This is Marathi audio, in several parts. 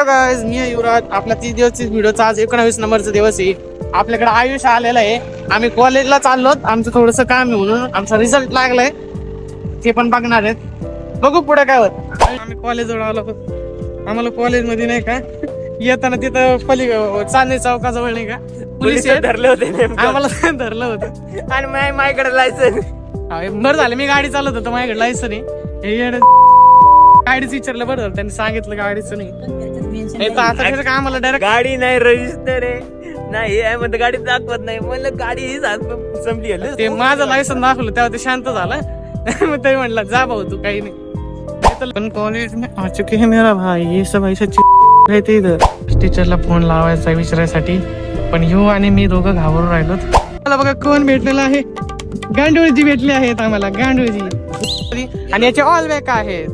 गाइस, मी आहे युवराज. आपला 30 दिवसचा व्हिडिओचा आज 19 नंबरचा दिवस आहे. आपल्याकडे आयुष आलेला आहे. आम्ही कॉलेजला चाललो. आमचं थोडस काम आहे म्हणून आमचा रिझल्ट लागलाय, ते पण बघणार आहेत. बघू पुढे काय होत. आम्ही कॉलेजवर आलो. आम्हाला कॉलेजमध्ये नाही का येताना तिथं चांदणी चौकाजवळ नाही का पोलीस धरले होते आम्हाला धरलं होतं. आणि माझ्याकडे लायसन. बरं झालं मी गाडी चालवत होतो, माझ्याकडे लायसन आहे. गाडीच विचारलं, बरं झालं त्यांनी सांगितलं गाडीचं नाही. आता का आम्हाला डायरेक्ट गाडी नाही, रजिस्टर आहे नाही, म्हणते गाडी दाखवत नाही. म्हणलं गाडी ही संपली. ते माझं लायसन दाखवलं तेव्हा ते शांत झालं. मग ते म्हणलं जा भाऊ तू, काही नाही. पण कॉलेज में आ चुके हैं मेरा भाई, ये सब ऐसा रहते इधर. टीचरला फोन लावायचा विचारायसाठी, पण यू आणि मी दोघं घाबरून राहिलो. मला बघा कोण भेटलेला आहे. गांडोळजी भेटले आहेत आम्हाला, गांडोळजी. आणि याचे ऑल बॅक आहेत.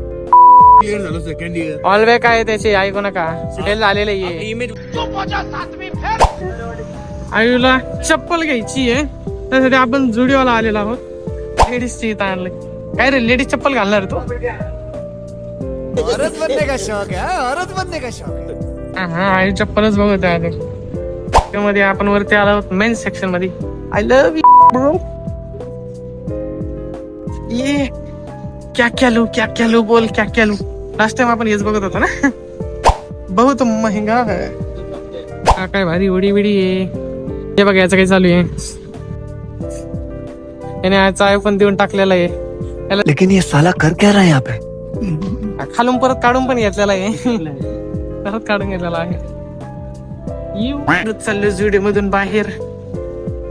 ऑल बॅक आहे त्याचे, ऐकू नका. फेल झालेले आहे. आयुला चप्पल घ्यायची आहे, त्यासाठी आपण जुडिओला आलेलो आहोत. लेडीजची इथं आणले. काय रे, लेडीज चप्पल घालणार तू? औरत बनने का शौक है, औरत बनने का शौक है. हा आई चप्पलच बघत आहे. त्यामध्ये आपण वरती आलो आहोत मेन्स सेक्शन मध्ये. I love you bro. ये क्या लो बोल, क्या लो. लास्ट टाइम आपण हेच बघत होतो ना. बहुत महंगा है. हा काय भारी उडी बिडी आहे. हे बघा याचं काय चालू आहे. याने आजचा पण देऊन टाकलेला आहे. लेकिन ये साला कर क्या रहा है यहाँ पे? खालून परत काढून पण घेतलेला आहे. परत काढून घेतलेला आहे. चाललो जुडिओ मधून बाहेर.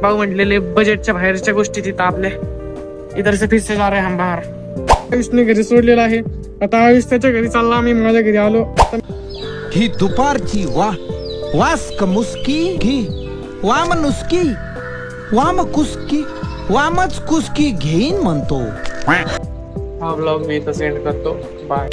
भाऊ म्हटलेले बजेटच्या बाहेरच्या गोष्टी तिथं आपल्या. इधर से फिर से जा रहे हम बाहेर. आयुषने घरी सोडलेला आहे. आता आयुष त्याच्या घरी चालला, आम्ही माझ्या घरी आलो. ही दुपारची वास मुस्की घी वाम नुसकी वाम कुस्की वामच कुस्की घेईन म्हणतो. हा ब्लॉग मी इथं सेंड करतो. बाय.